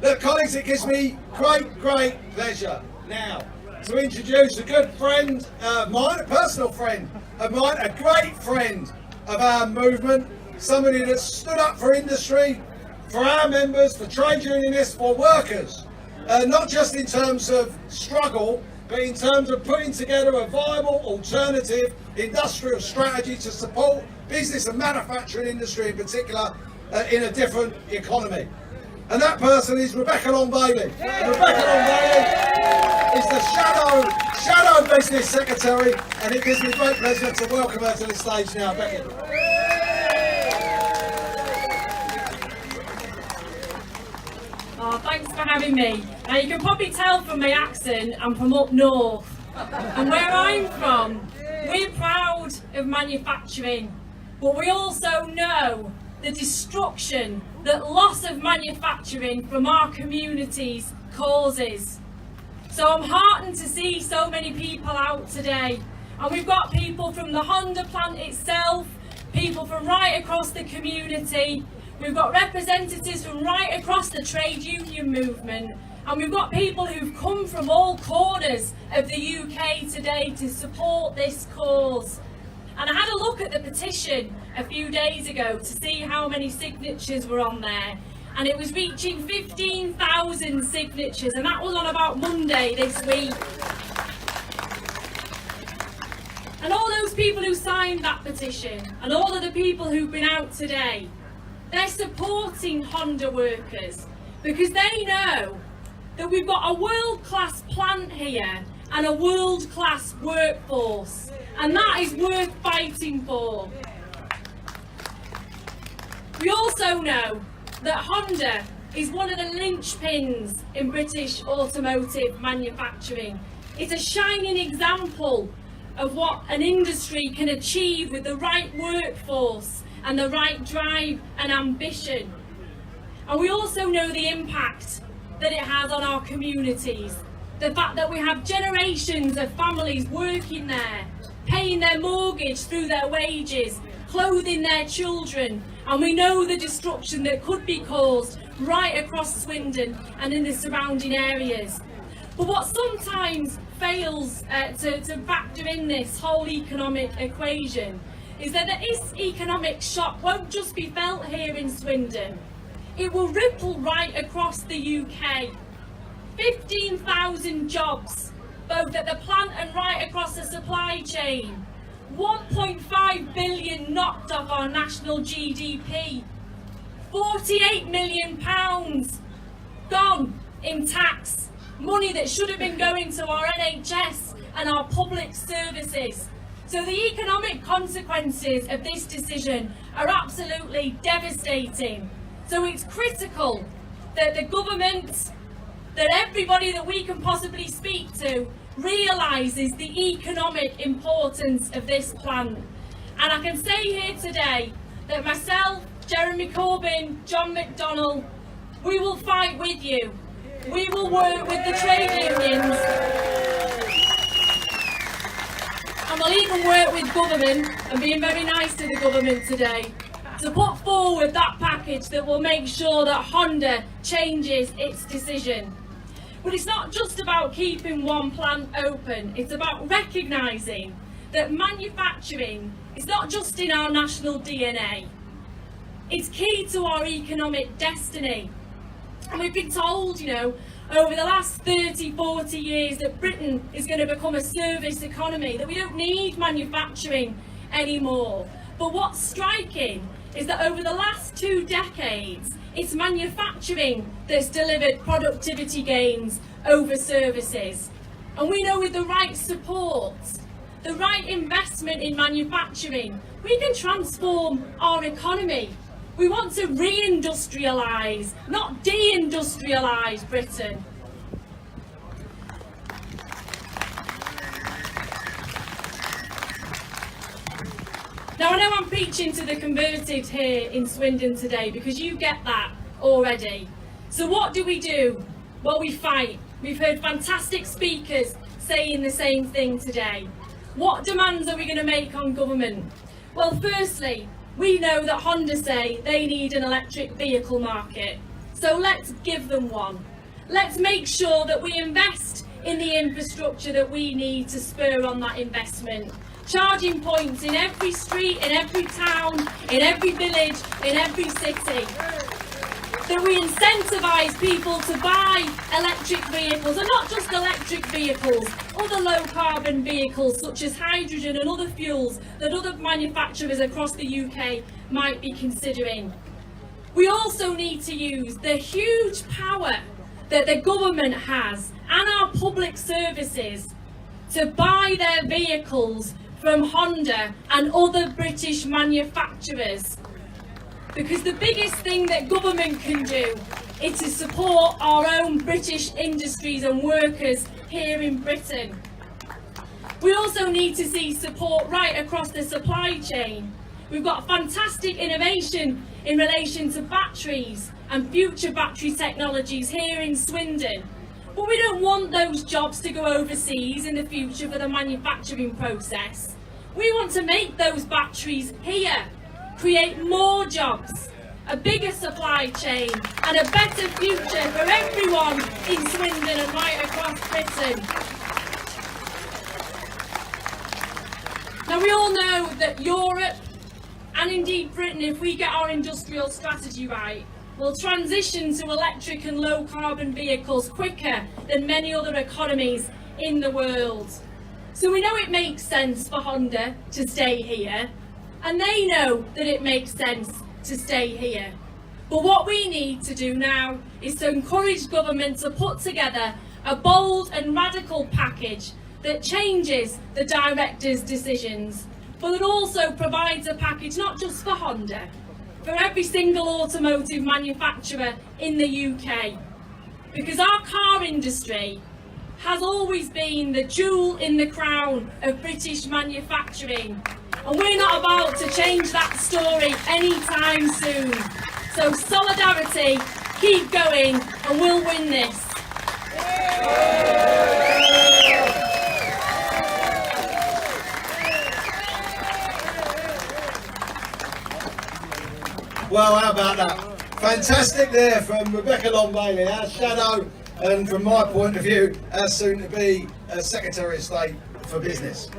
Look, colleagues, it gives me great pleasure now to introduce a good friend of mine, a personal friend of mine, a great friend of our movement, somebody that's stood up for industry, for our members, for trade unionists, for workers, not just in terms of struggle, but in terms of putting together a viable alternative industrial strategy to support business and manufacturing industry in particular in a different economy. And that person is Rebecca Long-Bailey. And Rebecca Long-Bailey is the Shadow Business Secretary, and it gives me great pleasure to welcome her to the stage now. Becky. Oh, thanks for having me. Now you can probably tell from my accent, I'm from up north. And where I'm from, we're proud of manufacturing, but we also know the destruction that loss of manufacturing from our communities causes. So I'm heartened to see so many people out today. And we've got people from the Honda plant itself, people from right across the community, we've got representatives from right across the trade union movement, and we've got people who've come from all corners of the UK today to support this cause. And I had a look at the petition a few days ago to see how many signatures were on there, and it was reaching 15,000 signatures, and that was on about Monday this week. And all those people who signed that petition, and all of the people who've been out today, they're supporting Honda workers because they know that we've got a world-class plant here and a world-class workforce, and that is worth fighting for. We also know that Honda is one of the linchpins in British automotive manufacturing. It's a shining example of what an industry can achieve with the right workforce and the right drive and ambition. And we also know the impact that it has on our communities. The fact that we have generations of families working there, paying their mortgage through their wages, clothing their children, and we know the destruction that could be caused right across Swindon and in the surrounding areas. But what sometimes fails to factor in this whole economic equation is that this economic shock won't just be felt here in Swindon. It will ripple right across the UK. 15,000 jobs, both at the plant and right across the supply chain. 1.5 billion knocked off our national GDP. 48 million pounds gone in tax. Money that should have been going to our NHS and our public services. So the economic consequences of this decision are absolutely devastating. So it's critical that the government, that everybody that we can possibly speak to realises the economic importance of this plant. And I can say here today that myself, Jeremy Corbyn, John McDonnell, we will fight with you. We will work with the trade unions. And we'll even work with government, and being very nice to the government today, to put forward that package that will make sure that Honda changes its decision. But it's not just about keeping one plant open, it's about recognising that manufacturing is not just in our national DNA, it's key to our economic destiny. And we've been told, over the last 30, 40 years that Britain is going to become a service economy, that we don't need manufacturing anymore. But what's striking is that over the last 2 decades, it's manufacturing that's delivered productivity gains over services. And we know with the right support, the right investment in manufacturing, we can transform our economy. We want to re-industrialise, not de-industrialise Britain. Now I know I'm preaching to the converted here in Swindon today because you get that already. So what do? Well, we fight. We've heard fantastic speakers saying the same thing today. What demands are we going to make on government? Well, firstly, we know that Honda say they need an electric vehicle market. So let's give them one. Let's make sure that we invest in the infrastructure that we need to spur on that investment. Charging points in every street, in every town, in every village, in every city. That we incentivise people to buy electric vehicles, and not just electric vehicles, other low carbon vehicles such as hydrogen and other fuels that other manufacturers across the UK might be considering. We also need to use the huge power that the government has and our public services to buy their vehicles from Honda and other British manufacturers. Because the biggest thing that government can do is to support our own British industries and workers here in Britain. We also need to see support right across the supply chain. We've got fantastic innovation in relation to batteries and future battery technologies here in Swindon. But we don't want those jobs to go overseas in the future for the manufacturing process. We want to make those batteries here, create more jobs, a bigger supply chain and a better future for everyone in Swindon and right across Britain. Now we all know that Europe and indeed Britain, if we get our industrial strategy right, will transition to electric and low carbon vehicles quicker than many other economies in the world. So we know it makes sense for Honda to stay here, and they know that it makes sense to stay here. But what we need to do now is to encourage government to put together a bold and radical package that changes the directors' decisions, but that also provides a package not just for Honda, for every single automotive manufacturer in the UK. Because our car industry has always been the jewel in the crown of British manufacturing. And we're not about to change that story anytime soon. So solidarity, keep going, and we'll win this. Well, how about that? Fantastic there from Rebecca Long-Bailey, our shadow, and from my point of view, our soon-to-be Secretary of State for Business.